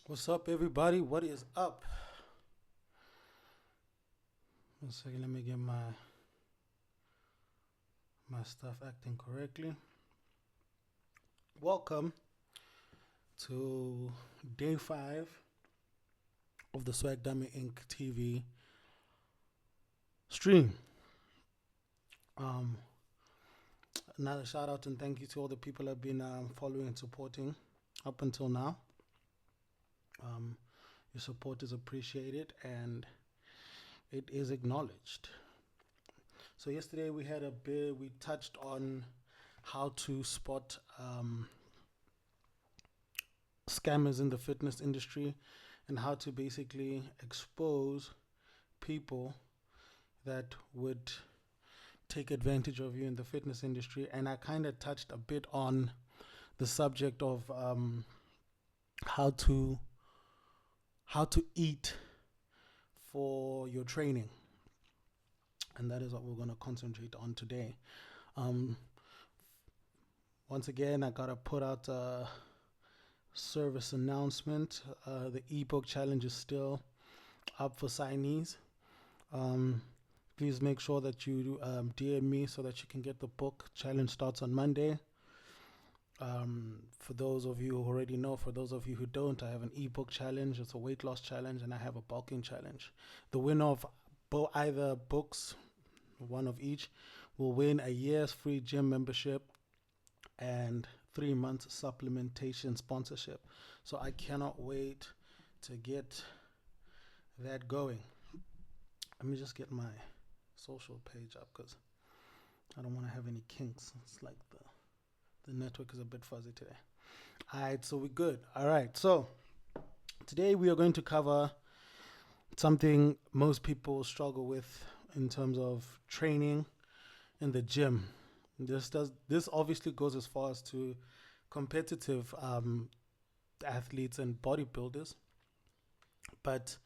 What's up, everybody? What is up? 1 second, let me get my stuff acting correctly. Welcome to day 5 of the Swag Dummy Inc. TV stream. Another shout out and thank you to all the people that have been following and supporting up until now. Your support is appreciated and it is acknowledged. So yesterday we touched on how to spot scammers in the fitness industry and how to basically expose people that would take advantage of you in the fitness industry. And I kind of touched a bit on the subject of how to eat for your training, and that is what we're going to concentrate on today. Once again, I gotta put out a service announcement. The ebook challenge is still up for signees. Please make sure that you DM me so that you can get the book. Challenge starts on Monday. For those of you who already know, for those of you who don't, I have an ebook challenge. It's a weight loss challenge, and I have a bulking challenge. The winner of either books, one of each, will win a year's free gym membership and 3 months supplementation sponsorship. So I cannot wait to get that going. Let me just get my social page up because I don't want to have any kinks. It's like the network is a bit fuzzy today. All right, so we're good. All right, so today we are going to cover something most people struggle with in terms of training in the gym. This obviously goes as far as to competitive athletes and bodybuilders, but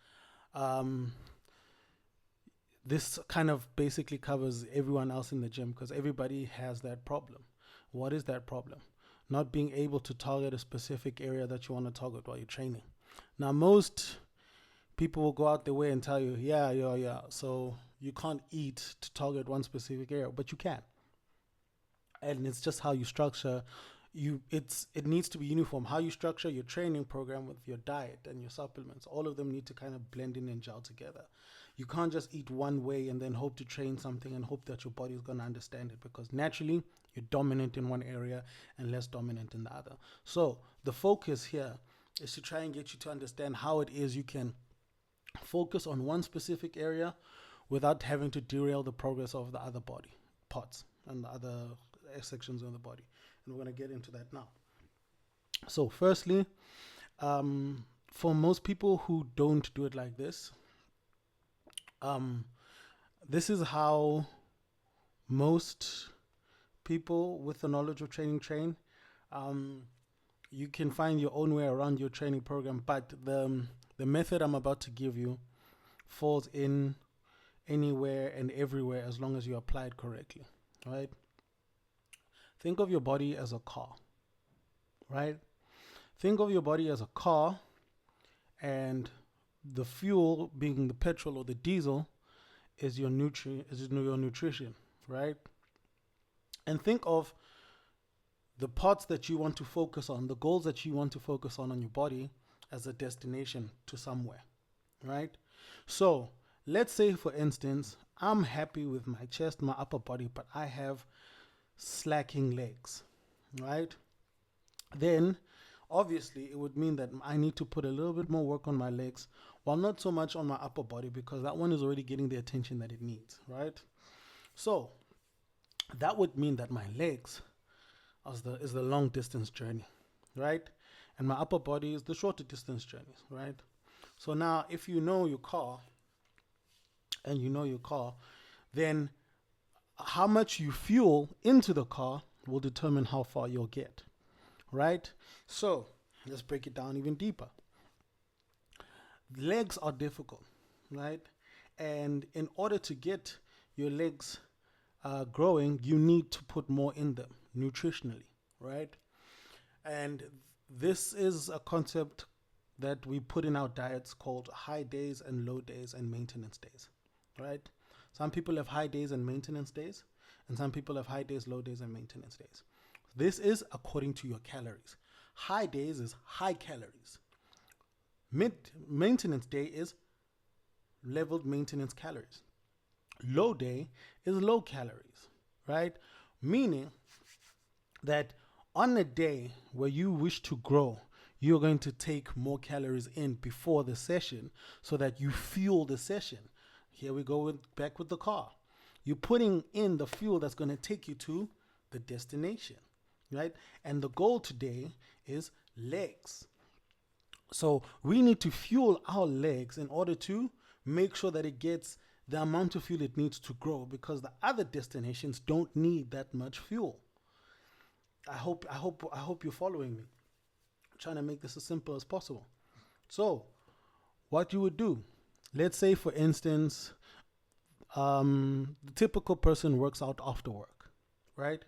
this kind of basically covers everyone else in the gym because everybody has that problem. What is that problem? Not being able to target a specific area that you want to target while you're training. Now, most people will go out their way and tell you, yeah. So you can't eat to target one specific area, but you can. And it's just how you structure. It needs to be uniform. How you structure your training program with your diet and your supplements, all of them need to kind of blend in and gel together. You can't just eat one way and then hope to train something and hope that your body is going to understand it, because naturally you're dominant in one area and less dominant in the other. So the focus here is to try and get you to understand how it is you can focus on one specific area without having to derail the progress of the other body parts and the other sections of the body. And we're going to get into that now. So firstly, For most people who don't do it like um, this is how most people with the knowledge of training train. Um, you can find your own way around your training program, but the method I'm about to give you falls in anywhere and everywhere as long as you apply it correctly. Right? Think of your body as a car. Right? Think of your body as a car, and the fuel being the petrol or the diesel is your nutrition, right? And think of the parts that you want to focus on, the goals that you want to focus on your body as a destination to somewhere, right? So let's say, for instance, I'm happy with my chest, my upper body, but I have slacking legs, right? Then obviously it would mean that I need to put a little bit more work on my legs, while not so much on my upper body, because that one is already getting the attention that it needs, right? So that would mean that my legs is the long distance journey, right? And my upper body is the shorter distance journey, right? So now if you know your car, then how much you fuel into the car will determine how far you'll get, right? So let's break it down even deeper. Legs are difficult, right? And in order to get your legs growing, you need to put more in them nutritionally, right? And this is a concept that we put in our diets called high days and low days and maintenance days, right? Some people have high days and maintenance days, and some people have high days, low days, and maintenance days. This is according to your calories. High days is high calories. Maintenance day is leveled maintenance calories. Low day is low calories, right? Meaning that on a day where you wish to grow, you're going to take more calories in before the session so that you fuel the session. Here we go back with the car. You're putting in the fuel that's going to take you to the destination, right? And the goal today is legs. So we need to fuel our legs in order to make sure that it gets the amount of fuel it needs to grow, because the other destinations don't need that much fuel. I hope you're following me. I'm trying to make this as simple as possible. So what you would do, let's say for instance, the typical person works out after work, right?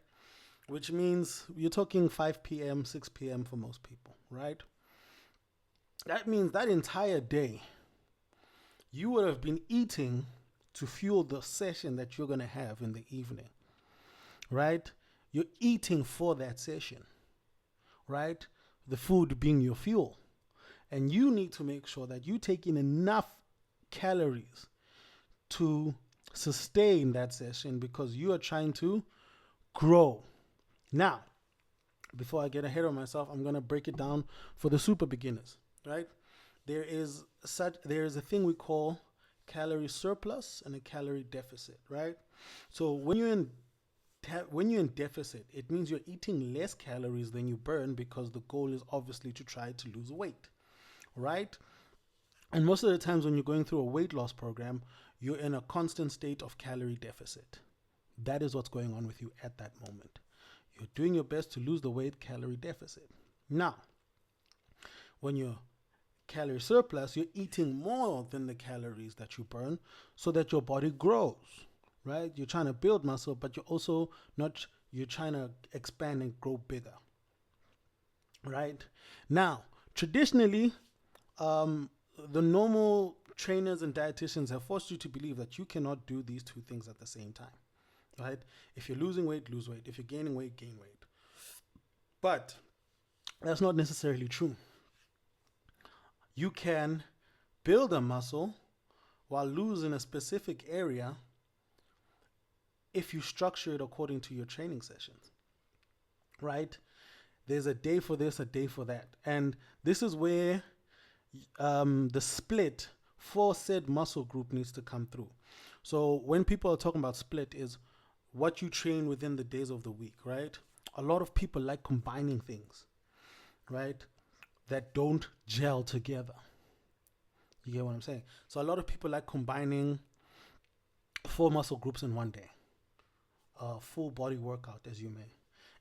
Which means you're talking 5 p.m., 6 p.m. for most people, right? That means that entire day, you would have been eating to fuel the session that you're going to have in the evening, right? You're eating for that session, right? The food being your fuel. And you need to make sure that you take in enough calories to sustain that session, because you are trying to grow. Now, before I get ahead of myself, I'm going to break it down for the super beginners, right? There is a thing we call calorie surplus and a calorie deficit, right? So when you're in deficit, it means you're eating less calories than you burn, because the goal is obviously to try to lose weight, right? And most of the times when you're going through a weight loss program, you're in a constant state of calorie deficit. That is what's going on with you at that moment. You're doing your best to lose the weight, calorie deficit. Now, when you're calorie surplus, you're eating more than the calories that you burn so that your body grows, right? You're trying to build muscle, but you're trying to expand and grow bigger, right? Now, traditionally, the normal trainers and dietitians have forced you to believe that you cannot do these two things at the same time, right? If you're losing weight, lose weight. If you're gaining weight, gain weight. But that's not necessarily true. You can build a muscle while losing a specific area if you structure it according to your training sessions, right? There's a day for this, a day for that. And this is where the split for said muscle group needs to come through. So when people are talking about split, is what you train within the days of the week, right? A lot of people like combining things, right? that don't gel together. You get what I'm saying? So a lot of people like combining 4 muscle groups in one day, a full body workout, as you may.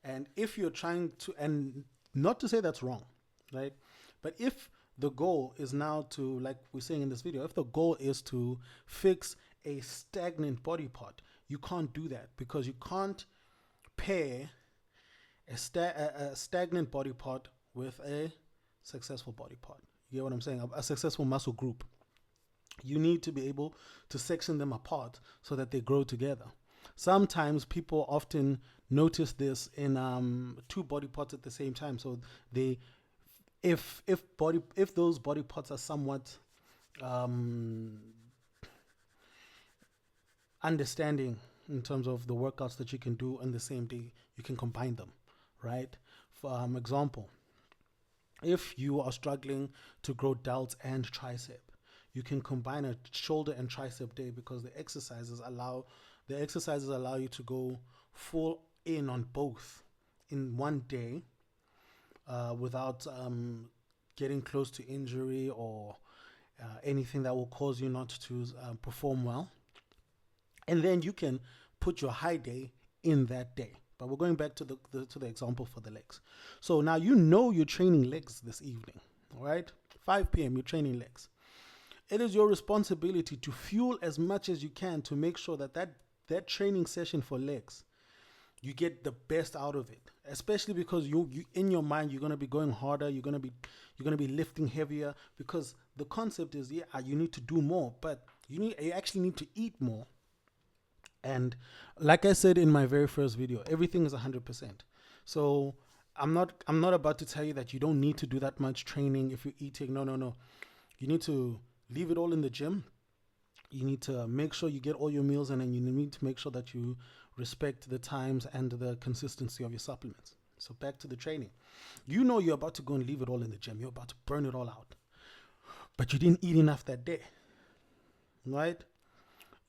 And if you're trying to, and not to say that's wrong, right? But if the goal is now to, like we're saying in this video, if the goal is to fix a stagnant body part, you can't do that, because you can't pair a stagnant body part with a successful body part. You get what I'm saying? A successful muscle group. You need to be able to section them apart so that they grow together. Sometimes people often notice this in two body parts at the same time. So they, if those body parts are somewhat understanding in terms of the workouts that you can do on the same day, you can combine them, right? For example, if you are struggling to grow delts and tricep, you can combine a shoulder and tricep day, because the exercises allow you to go full in on both in one day without getting close to injury or anything that will cause you not to perform well. And then you can put your high day in that day. But we're going back to the example for the legs. So now you're training legs this evening, all right? 5 p.m. you're training legs. It is your responsibility to fuel as much as you can to make sure that training session for legs, you get the best out of it. Especially because you in your mind, you're gonna be going harder. You're gonna be lifting heavier, because the concept is, yeah, you need to do more, but you actually need to eat more. And like I said in my very first video, everything is 100%. So I'm not about to tell you that you don't need to do that much training if you're eating. No. You need to leave it all in the gym. You need to make sure you get all your meals, and then you need to make sure that you respect the times and the consistency of your supplements. So back to the training. You're about to go and leave it all in the gym. You're about to burn it all out. But you didn't eat enough that day, right?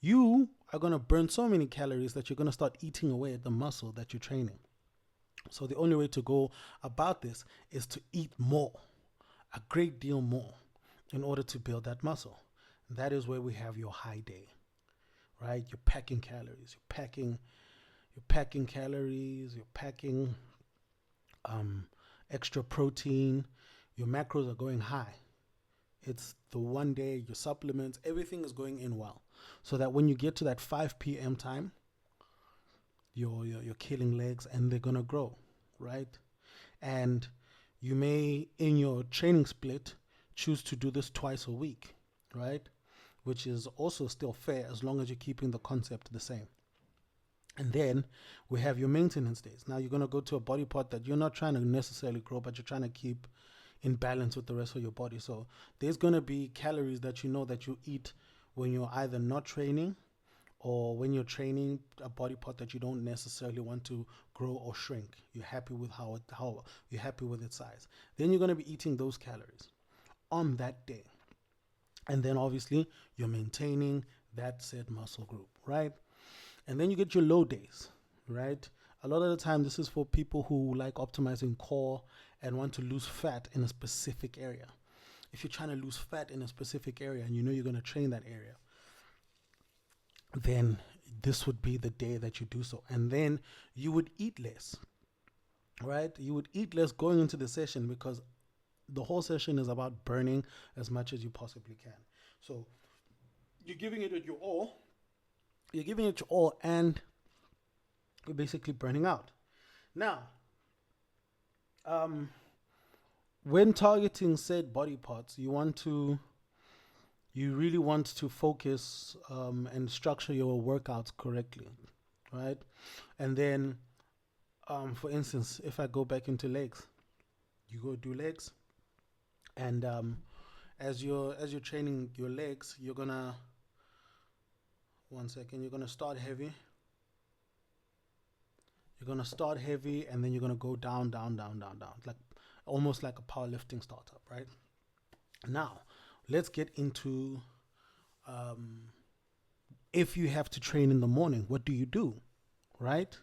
You are going to burn so many calories that you're going to start eating away at the muscle that you're training. So the only way to go about this is to eat more, a great deal more, in order to build that muscle. And that is where we have your high day, right? You're packing calories. You're packing calories. You're packing extra protein. Your macros are going high. It's the one day, your supplements, everything is going in well. So that when you get to that 5 p.m. time, you're killing legs and they're going to grow, right? And you may, in your training split, choose to do this twice a week, right? Which is also still fair as long as you're keeping the concept the same. And then we have your maintenance days. Now you're going to go to a body part that you're not trying to necessarily grow, but you're trying to keep in balance with the rest of your body. So there's going to be calories that that you eat when you're either not training, or when you're training a body part that you don't necessarily want to grow or shrink. You're happy with how you're happy with its size. Then you're going to be eating those calories on that day. And then obviously you're maintaining that said muscle group, right? And then you get your low days, right? A lot of the time this is for people who like optimizing core and want to lose fat in a specific area. If you're trying to lose fat in a specific area and you're going to train that area, then this would be the day that you do so. And then you would eat less, right? You would eat less going into the session, because the whole session is about burning as much as you possibly can. So you're giving it your all. You're giving it your all, and you're basically burning out. Now, when targeting said body parts, you really want to focus and structure your workouts correctly, right? And then, for instance, if I go back into legs, you go do legs, and as you're training your legs, you're gonna start heavy. You're gonna start heavy, and then you're gonna go down, like almost like a powerlifting startup, right? Now, let's get into if you have to train in the morning, what do you do, right?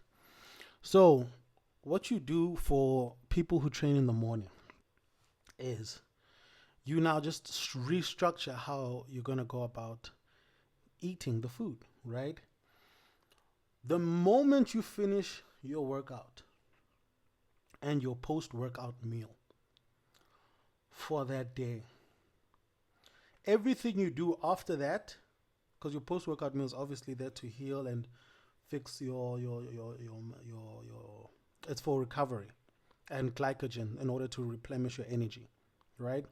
So what you do for people who train in the morning is you now just restructure how you're going to go about eating the food, right? The moment you finish your workout and your post workout meal for that day, everything you do after that, because your post workout meal is obviously there to heal and fix your it's for recovery and glycogen in order to replenish your energy, right?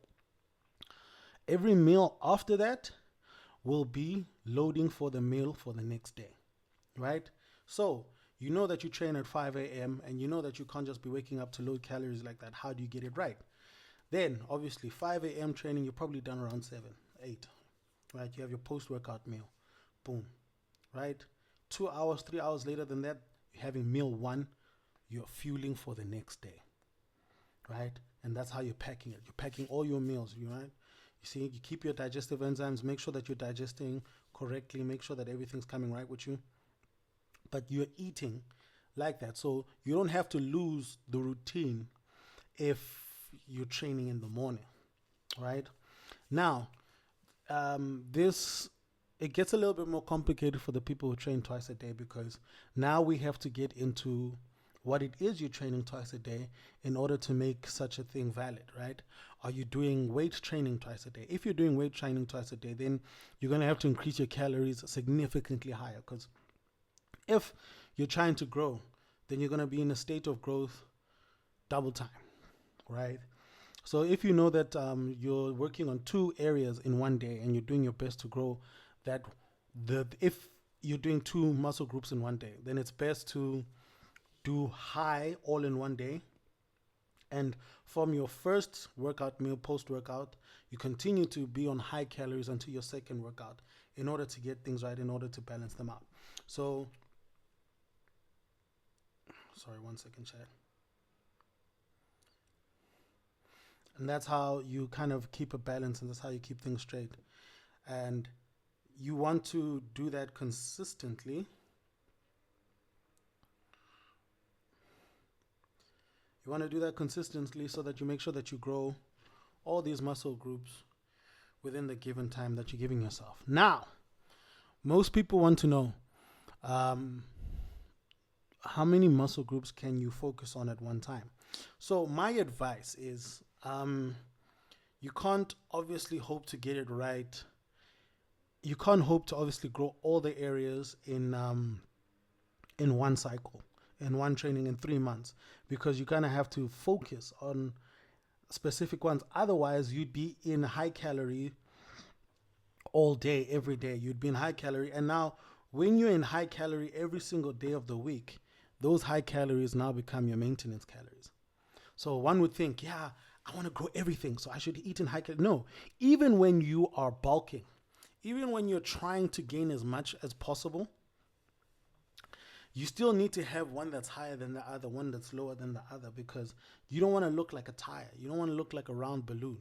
Every meal after that will be loading for the meal for the next day, right? So you know that you train at 5 a.m. and you know that you can't just be waking up to load calories like that. How do you get it right? Then obviously 5 a.m. training, you're probably done around 7, 8, right? You have your post-workout meal, boom, right? 2 hours, 3 hours later than that, you're having meal one, you're fueling for the next day, right? And that's how you're packing it. You're packing all your meals, right? You see, you keep your digestive enzymes, make sure that you're digesting correctly, make sure that everything's coming right with you. But you're eating like that. So you don't have to lose the routine if you're training in the morning, right? Now, this it gets a little bit more complicated for the people who train twice a day, because now we have to get into what it is you're training twice a day in order to make such a thing valid, right? Are you doing weight training twice a day? If you're doing weight training twice a day, then you're going to have to increase your calories significantly higher, because if you're trying to grow, then you're going to be in a state of growth double time, right? So if you know that you're working on 2 areas in one day and you're doing your best to grow that, if you're doing 2 muscle groups in one day, then it's best to do high all in one day. And from your first workout meal, post workout, you continue to be on high calories until your second workout in order to get things right, in order to balance them out. So, sorry, 1 second, chat. And that's how you kind of keep a balance, and that's how you keep things straight. And you want to do that consistently. You want to do that consistently so that you make sure that you grow all these muscle groups within the given time that you're giving yourself. Now, most people want to know how many muscle groups can you focus on at one time. So my advice is you can't obviously hope to get it right. You can't hope to obviously grow all the areas in one cycle, in one training in 3 months, because you're gonna have to focus on specific ones. Otherwise, you'd be in high calorie all day, every day. You'd be in high calorie, and now when you're in high calorie every single day of the week, those high calories now become your maintenance calories. So one would think, yeah, I want to grow everything, so I should eat in high calorie. No, even when you are bulking, even when you're trying to gain as much as possible, you still need to have one that's higher than the other, one that's lower than the other, because you don't want to look like a tire. You don't want to look like a round balloon.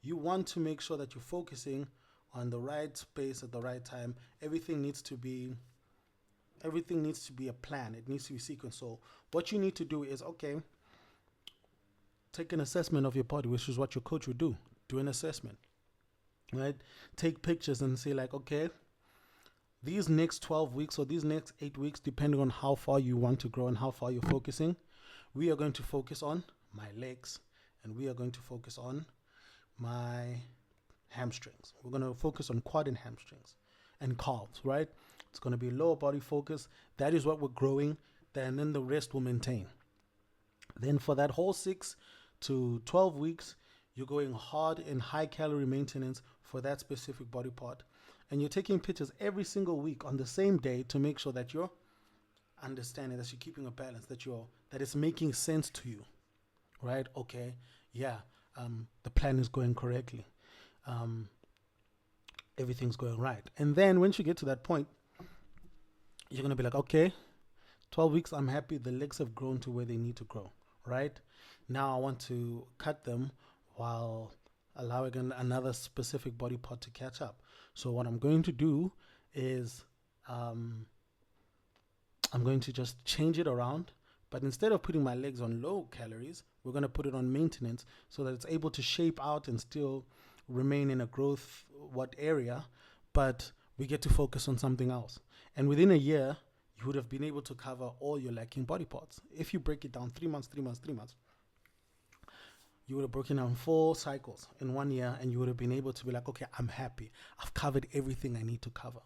You want to make sure that you're focusing on the right space at the right time. Everything needs to be a plan. It needs to be sequenced. So what you need to do is, okay, take an assessment of your body, which is what your coach would do. Do an assessment, right? Take pictures and say like, okay, these next 12 weeks or these next 8 weeks, depending on how far you want to grow and how far you're focusing, we are going to focus on my legs and we are going to focus on my hamstrings. We're going to focus on quad and hamstrings and calves, right? It's going to be lower body focus. That is what we're growing. Then the rest will maintain. Then for that whole 6 to 12 weeks, you're going hard in high calorie maintenance for that specific body part. And you're taking pictures every single week on the same day to make sure that you're understanding, that you're keeping a balance, that it's making sense to you, right? Okay, yeah, the plan is going correctly. Everything's going right. And then once you get to that point, you're going to be like, okay, 12 weeks, I'm happy the legs have grown to where they need to grow, right? Now I want to cut them while allowing another specific body part to catch up. So what I'm going to do is I'm going to just change it around, But instead of putting my legs on low calories, we're going to put it on maintenance so that it's able to shape out and still remain in a growth what area, but we get to focus on something else. And within a year, you would have been able to cover all your lacking body parts. If you break it down 3 months, 3 months, 3 months, you would have broken down 4 cycles in 1 year, and you would have been able to be like, okay, I'm happy. I've covered everything I need to cover.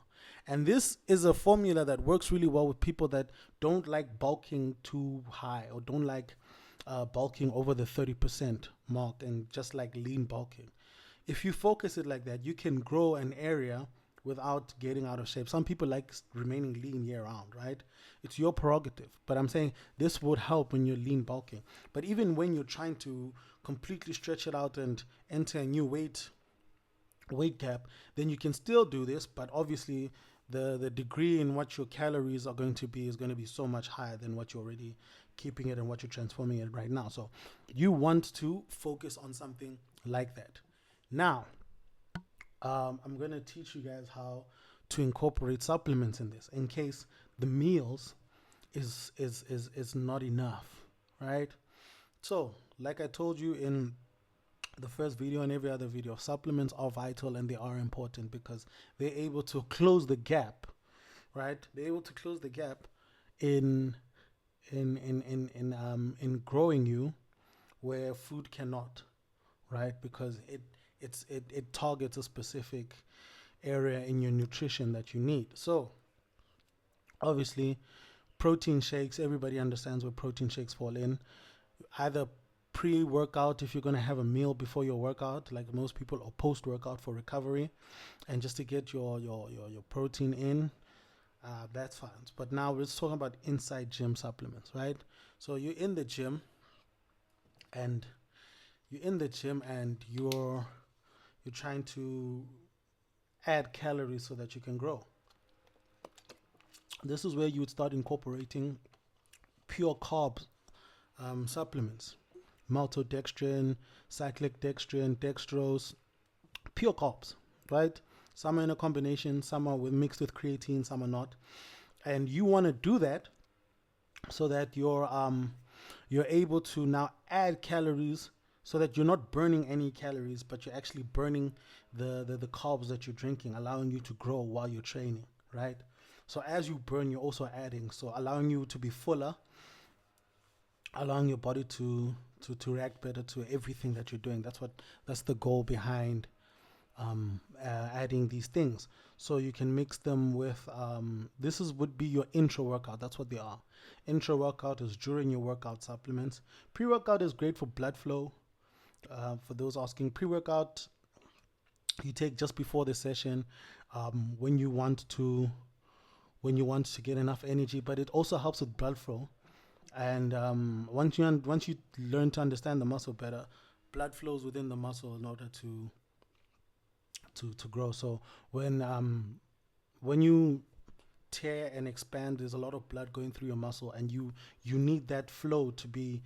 And this is a formula that works really well with people that don't like bulking too high or don't like bulking over the 30% mark and just like lean bulking. If you focus it like that, you can grow an area without getting out of shape. Some people like remaining lean year round, right? It's your prerogative. But I'm saying this would help when you're lean bulking. But even when you're trying to completely stretch it out and enter a new weight gap, then you can still do this. But obviously, the degree in what your calories are going to be is going to be so much higher than what you're already keeping it and what you're transforming it right now. So you want to focus on something like that. Now, I'm going to teach you guys how to incorporate supplements in this in case the meals is not enough, right? So, like I told you in the first video and every other video, supplements are vital and they are important because they're able to close the gap, right? They're able to close the gap in growing you where food cannot, right? Because it targets a specific area in your nutrition that you need. So obviously protein shakes, everybody understands where protein shakes fall in. Either pre-workout if you're going to have a meal before your workout like most people, or post-workout for recovery and just to get your protein in, that's fine. But now we're talking about inside gym supplements, right? So you're in the gym and you're trying to add calories so that you can grow. This is where you would start incorporating pure carbs supplements, maltodextrin, cyclic dextrin, dextrose, pure carbs, right? Some are in a combination, some are mixed with creatine, some are not. And you want to do that so that you're able to now add calories so that you're not burning any calories, but you're actually burning the carbs that you're drinking, allowing you to grow while you're training, right? So as you burn, you're also adding, so allowing you to be fuller, allowing your body to react better to everything that you're doing. That's the goal behind adding these things. So you can mix them with would be your intro workout. That's what they are. Intro workout is during your workout supplements. Pre-workout is great for blood flow. For those asking, pre-workout you take just before the session when you want to get enough energy, but it also helps with blood flow. And once you learn to understand the muscle better, blood flows within the muscle in order to grow. So when you tear and expand, there's a lot of blood going through your muscle, and you need that flow to be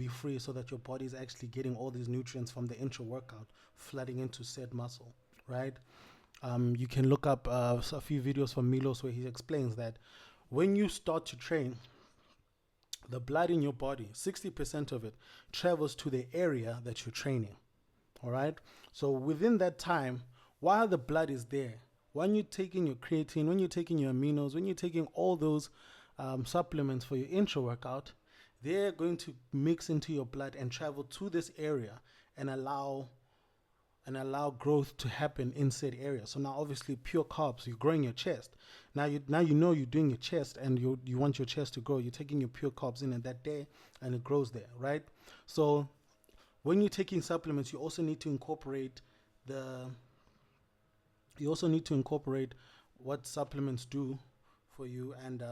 free, so that your body is actually getting all these nutrients from the intra workout flooding into said muscle, right? You can look up a few videos from Milos where he explains that when you start to train, the blood in your body, 60% of it travels to the area that you're training. All right. So within that time, while the blood is there, when you're taking your creatine, when you're taking your aminos, when you're taking all those supplements for your intra workout, they're going to mix into your blood and travel to this area and allow growth to happen in said area. So now obviously pure carbs, you're growing your chest. Now you know you're doing your chest and you want your chest to grow. You're taking your pure carbs in that day and it grows there, right? So when you're taking supplements, you also need to incorporate what supplements do for you and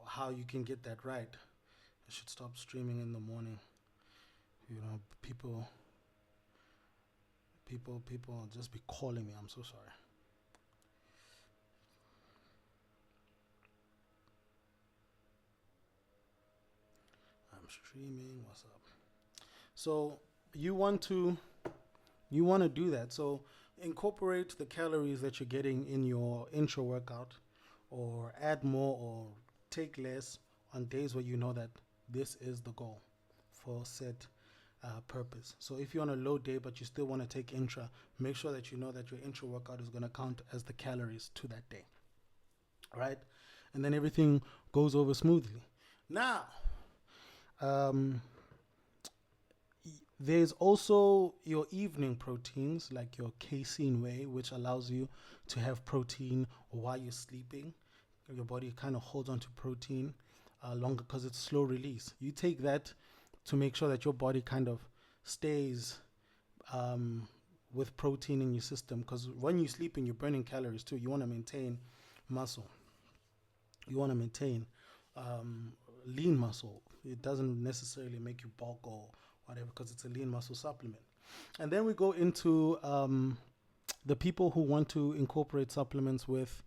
how you can get that right. I should stop streaming in the morning. People just be calling me. I'm so sorry. I'm streaming. What's up? So you want to do that. So incorporate the calories that you're getting in your intra workout, or add more, or take less, on days where you know that this is the goal for said purpose. So if you're on a low day but you still want to take intra, make sure that you know that your intra workout is going to count as the calories to that day. All right? And then everything goes over smoothly. Now, um, there's also your evening proteins, like your casein whey, which allows you to have protein while you're sleeping. Your body kind of holds on to protein longer because it's slow release. You take that to make sure that your body kind of stays with protein in your system, because when you're sleeping, you're burning calories too. You want to maintain muscle. You want to maintain lean muscle. It doesn't necessarily make you bulk or whatever, because it's a lean muscle supplement. And then we go into the people who want to incorporate supplements with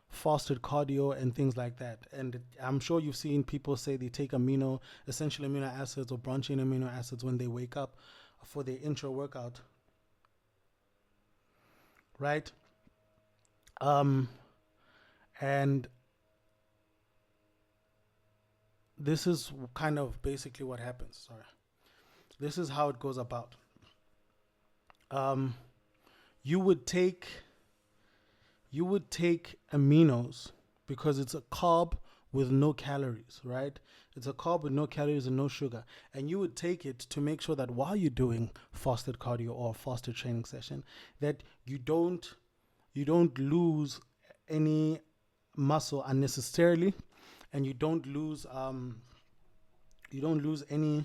fasted cardio and things like that. And I'm sure you've seen people say they take essential amino acids or branching amino acids when they wake up for their intra workout, right? And this is kind of basically what happens. Sorry. This is how it goes about. You would take aminos because it's a carb with no calories, right? It's a carb with no calories and no sugar. And you would take it to make sure that while you're doing fasted cardio or fasted training session, that you don't lose any muscle unnecessarily, and you don't lose any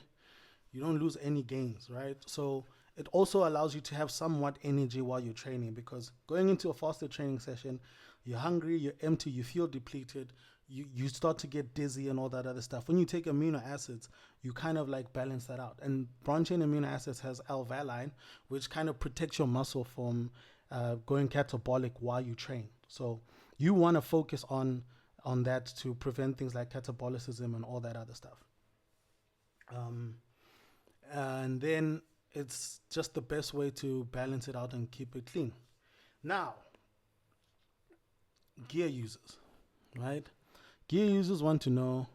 gains, right? So it also allows you to have somewhat energy while you're training, because going into a fasted training session, you're hungry, you're empty, you feel depleted, you start to get dizzy and all that other stuff. When you take amino acids, you kind of like balance that out. And branching amino acids has L-valine, which kind of protects your muscle from going catabolic while you train. So you want to focus on that to prevent things like catabolicism and all that other stuff. And then it's just the best way to balance it out and keep it clean. Now, gear users, right? Gear users want to know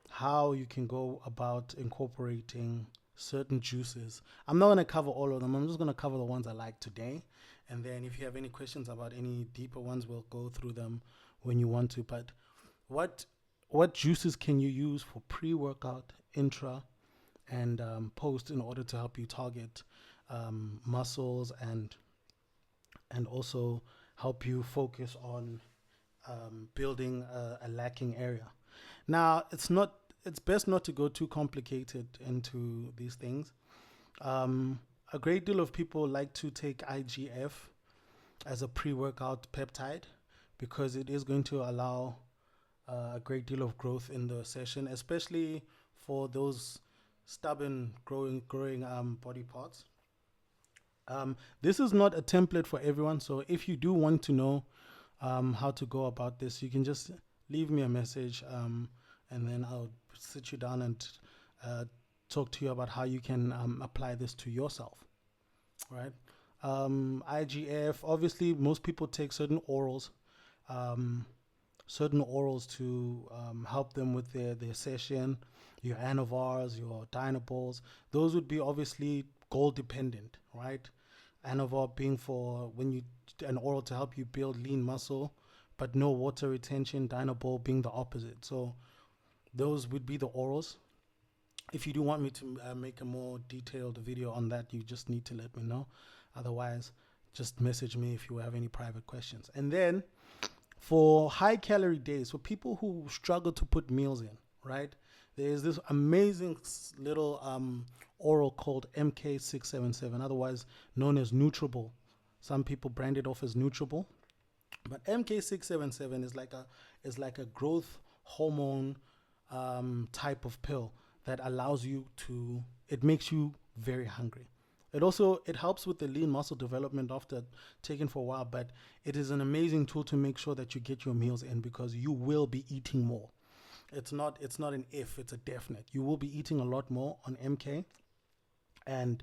how you can go about incorporating certain juices. I'm not going to cover all of them. I'm just going to cover the ones I like today. And then if you have any questions about any deeper ones, we'll go through them when you want to. But what juices can you use for pre-workout, intra, and post in order to help you target muscles and also help you focus on building a lacking area? Now, it's best not to go too complicated into these things. A great deal of people like to take IGF as a pre-workout peptide because it is going to allow a great deal of growth in the session, especially for those stubborn growing body parts. This is not a template for everyone, so if you do want to know how to go about this, you can just leave me a message, and then I'll sit you down and talk to you about how you can apply this to yourself, right? IGF, obviously most people take certain orals to help them with their session. Your Anavars, your Dynabols, those would be obviously goal dependent, right? Anavar being for an oral to help you build lean muscle, but no water retention. Dynabol being the opposite. So those would be the orals. If you do want me to make a more detailed video on that, you just need to let me know. Otherwise, just message me if you have any private questions. And then for high calorie days, for people who struggle to put meals in, right? There's this amazing little oral called MK677, otherwise known as Nutrable. Some people brand it off as Nutrable, but MK677 is like a growth hormone type of pill that allows you to. It makes you very hungry. It helps with the lean muscle development after taking for a while, but it is an amazing tool to make sure that you get your meals in, because you will be eating more. It's not an if, it's a definite. You will be eating a lot more on MK, and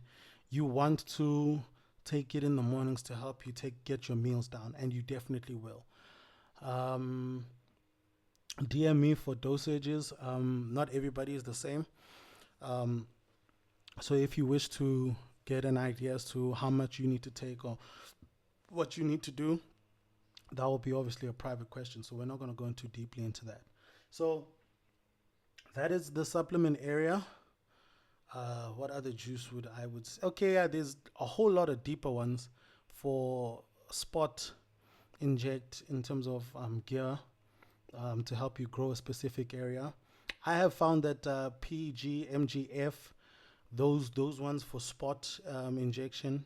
you want to take it in the mornings to help you get your meals down, and you definitely will. DM me for dosages. Not everybody is the same. Um, so if you wish to get an idea as to how much you need to take or what you need to do, that will be obviously a private question. So we're not going to go into deeply into that. So that is the supplement area. What other juice would I would say? Okay, yeah, there's a whole lot of deeper ones for spot inject in terms of gear to help you grow a specific area. I have found that PG, MGF, those ones for spot injection,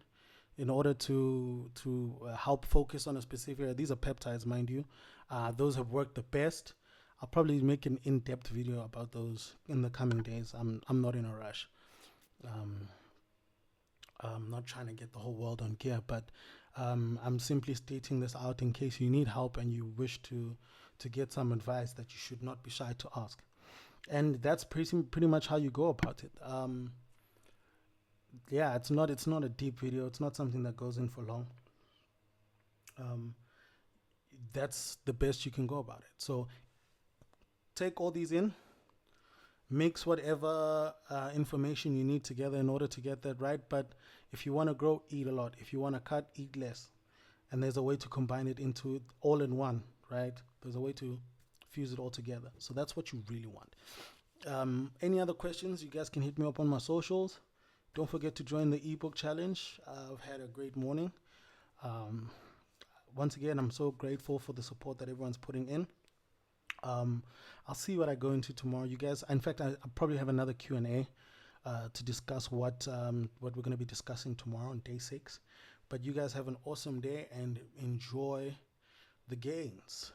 in order to help focus on a specific area. These are peptides, mind you. Those have worked the best. I'll probably make an in-depth video about those in the coming days. I'm not in a rush. Um, I'm not trying to get the whole world on gear, but I'm simply stating this out in case you need help and you wish to get some advice that you should not be shy to ask. And that's pretty much how you go about it. Yeah, it's not a deep video. It's not something that goes in for long. Um, that's the best you can go about it. So take all these in, mix whatever information you need together in order to get that right. But if you want to grow, eat a lot. If you want to cut, eat less. And there's a way to combine it into all in one, right? There's a way to fuse it all together. So that's what you really want. Any other questions? You guys can hit me up on my socials. Don't forget to join the ebook challenge. I've had a great morning. Um, Once again, I'm so grateful for the support that everyone's putting in. Um, I'll see what I go into tomorrow. You guys, in fact, I'll probably have another Q&A to discuss what we're going to be discussing tomorrow on day 6. But you guys have an awesome day and enjoy the gains.